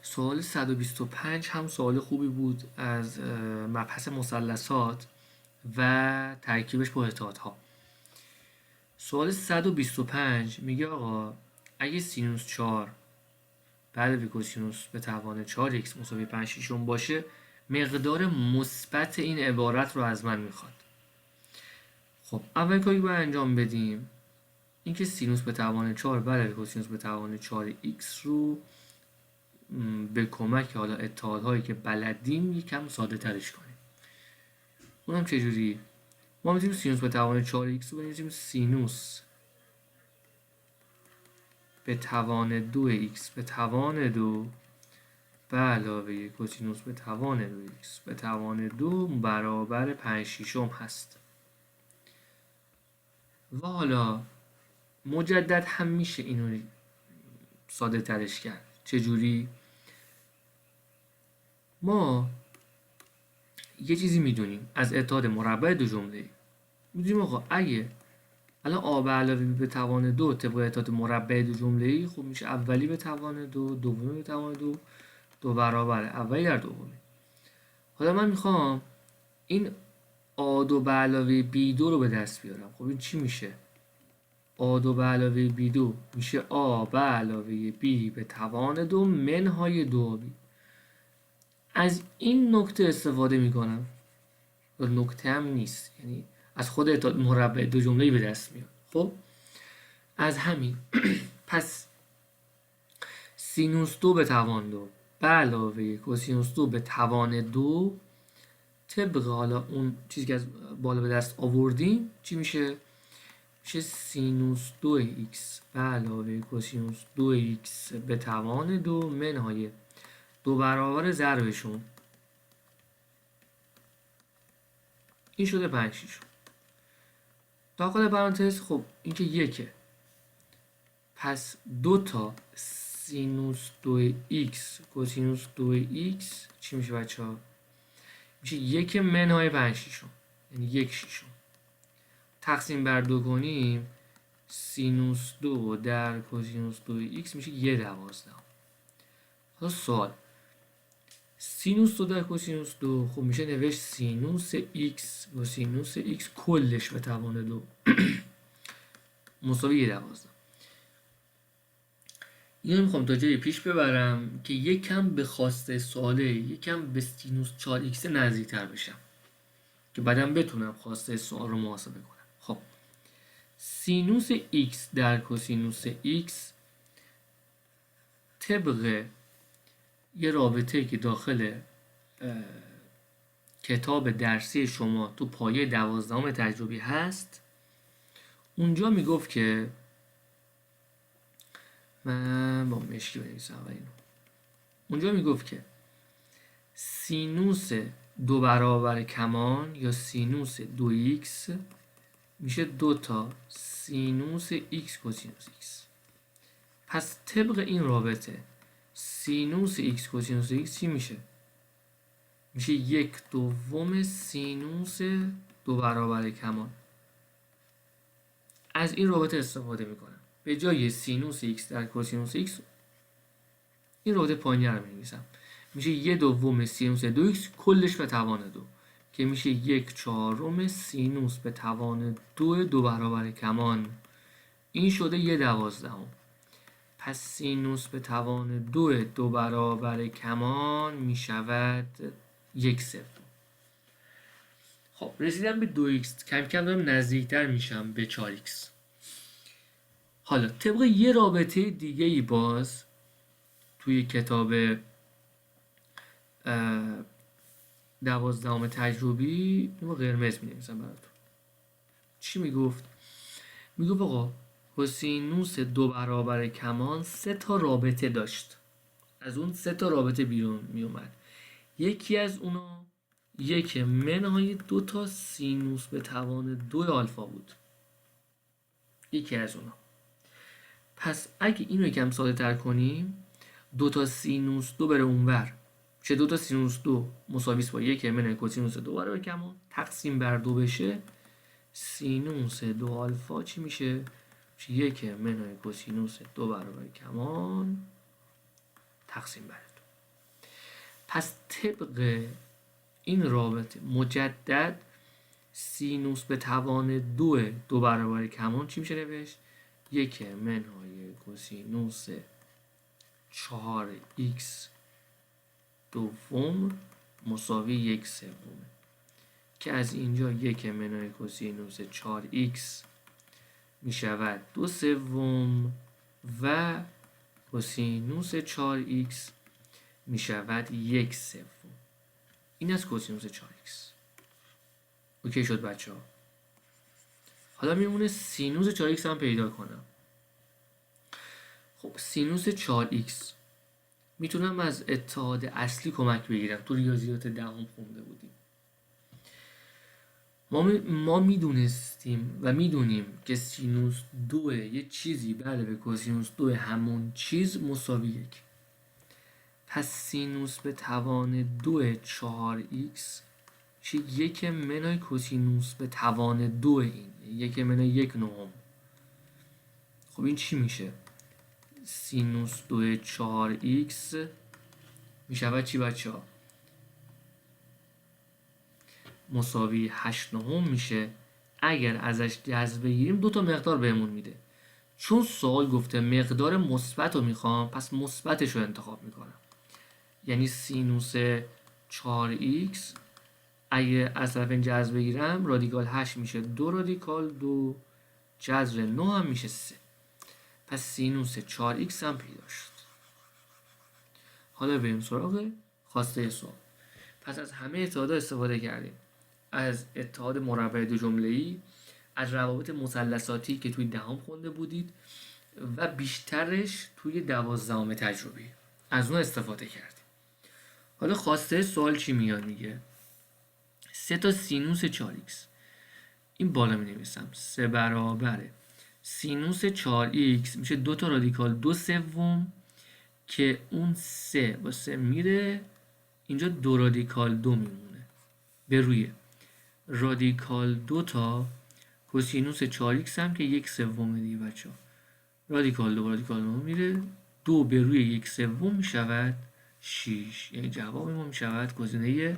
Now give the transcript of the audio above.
سوال 125 هم سوال خوبی بود از مبحث مثلثات و ترکیبش با اتحادها. سوال 125 میگه آقا اگه سینوس 4 بعد کوسینوس به توان 4x مساوی 5/6 باشه مقدار مثبت این عبارت رو از من میخواد. خب اول کاری باید انجام بدیم اینکه سینوس به توان 4 بعد کوسینوس به توان 4x رو به کمک حالا اتحادهایی که بلدیم یکم ساده ترش کنیم. اونم چجوری؟ ما میتونیم سینوس به توان 4x رو بنویسیم سینوس به توان 2x به توان 2 به علاوه کوسینوس به توان 2x به توان 2 برابر 5/6 هست. و حالا مجدد هم میشه اینو ساده ترش کرد. چجوری؟ ما یه چیزی میدونیم از اتحاد مربع دو جمله. میدونیم آقا اگه الان آ به علاوه به توان 2 طبق اتحاد مربع دو جمله‌ای خب میشه اولی به توان 2 دومی به توان 2 برابر اولی در دومی. حالا من میخوام این A2 به علاوه B2 رو به دست بیارم. خب این چی میشه؟ A2 به علاوه B2 میشه A به علاوه B به توان 2 منهای 2B. از این نکته استفاده میکنم. نکته هم نیست، یعنی از خود اتحاد مربع دو جمله‌ای به دست میاد. خب از همین پس سینوس 2 به توان 2 به علاوه کوسینوس 2 به توان 2 طبق حالا اون چیزی که از بالا به دست آوردیم چی میشه؟ میشه سینوس 2x به علاوه کوسینوس 2x به توان 2 منهای 2 برابر ضربشون، این شده 5/6. داخل پرانتز خب این که یکه، پس 2 تا سینوس 2x کوسینوس 2x چی میشه بچه ها؟ میشه 1 منهای 5/6 یعنی 1/6. تقسیم بر 2 کنیم سینوس 2 در کوسینوس 2x میشه 1/12. حالا سوال سینوس 2 در کوسینوس 2 خب میشه نوشت سینوس x با سینوس x کلش به توان 2 مساوی 1/12. اینو میخوام تا جای پیش ببرم که یکم به خواسته سواله یکم به سینوس 4x نزدیکتر بشم که بعدم بتونم خواسته سوال رو محاسبه کنم. خب سینوس x در کوسینوس x طبق یه رابطه که داخل کتاب درسی شما تو پایه 12 تجربی هست، اونجا میگفت که من با مشکی بنویسم اینو. اونجا میگفت که سینوس 2 برابر کمان یا سینوس 2x میشه 2 تا سینوس x کوسینوس x. پس طبق این رابطه سینوس x کوسینوس x چی میشه؟ میشه 1/2 سینوس 2 برابر کمان. از این رابطه استفاده میکنم. به جای سینوس x در کوسینوس x این رابطه پایینی رو می‌نویسم. میشه 1/2 سینوس 2x کلش به توان 2 که میشه 1/4 سینوس به توان 2 برابر کمان. این شده 1/12. پس سینوس به توان 2 برابر کمان میشود 1/0. خب رسیدم به 2x، کم کم دارم نزدیکتر میشم به 4x. حالا طبق یه رابطه دیگه ای باز توی کتاب 12 تجربی اینو قرمز می‌نویسم براتون. چی میگفت؟ میگفت آقا کوسینوس 2 برابر کمان 3 تا رابطه داشت. از اون 3 تا رابطه بیرون میومد. یکی از اونا 1 منهای 2 تا سینوس به توان 2 آلفا بود. یکی از اونا. پس اگه اینو یکم ساده تر کنیم 2 تا سینوس 2 بره اونور میشه 2 تا سینوس 2 مساوی با 1 منهای کوسینوس 2 برابر کمان تقسیم بر 2 بشه سینوس 2 آلفا چی میشه؟ میشه 1 منهای کوسینوس 2 برابر کمان تقسیم بر 2. پس طبق این رابطه مجدد سینوس به توان 2 برابر کمان چی میشه نوشت؟ 1 منهای کوسینوس 4x دوم مساوی 1 سومه که از اینجا 1 منهای کوسینوس 4x میشود 2 سوم و کوسینوس 4x میشود 1 سوم. این از کوسینوس 4x. اوکی شد بچه ها. حالا میمونه سینوس 4x هم پیدا کنم. خب سینوس 4x میتونم از اتحاد اصلی کمک بگیرم. تو ریاضیات دهم خونده بودیم. ما میدونستیم و میدونیم که سینوس 2 یه چیزی به علاوه کوسینوس 2 همون چیز مساوی 1. پس سینوس به توان 2 4x میشه 1 منهای کوسینوس به توان 2 این 1 منهای 1 نهم. خب این چی میشه؟ سینوس 2 4x میشود چی بچه ها؟ مساوی 8 نهم میشه. اگر ازش جذر بگیریم 2 تا مقدار بهمون میده. چون سوال گفته مقدار مثبت رو میخوام پس مثبتش رو انتخاب میکنم. یعنی سینوس 4x اگه از طرف این جذر بگیرم رادیکال 8 میشه 2 رادیکال 2 جذر 9 هم میشه 3. پس سینوس 4x هم پیدا شد. حالا بریم سراغ خواسته سوال. پس از همه اتحادها استفاده کردیم. از اتحاد مربع دو جمله‌ای، از روابط مثلثاتی که توی دهم خونده بودید و بیشترش توی 12 تجربی. از اون استفاده کردیم. حالا خواسته سوال چی میاد؟ میگه 3 تا سینوس 4x. این بالا می نویسم 3 برابر سینوس 4x میشه 2 تا رادیکال 2 سوم که اون 3 با 3 میره اینجا 2 رادیکال 2 میمونه به روی رادیکال 2 تا کوسینوس 4x هم که 1 سوم دیگه بچه ها. رادیکال 2 رادیکال 9 میره 2 به روی 1 سوم میشود 6. یعنی جواب ما میشود گزینه 1.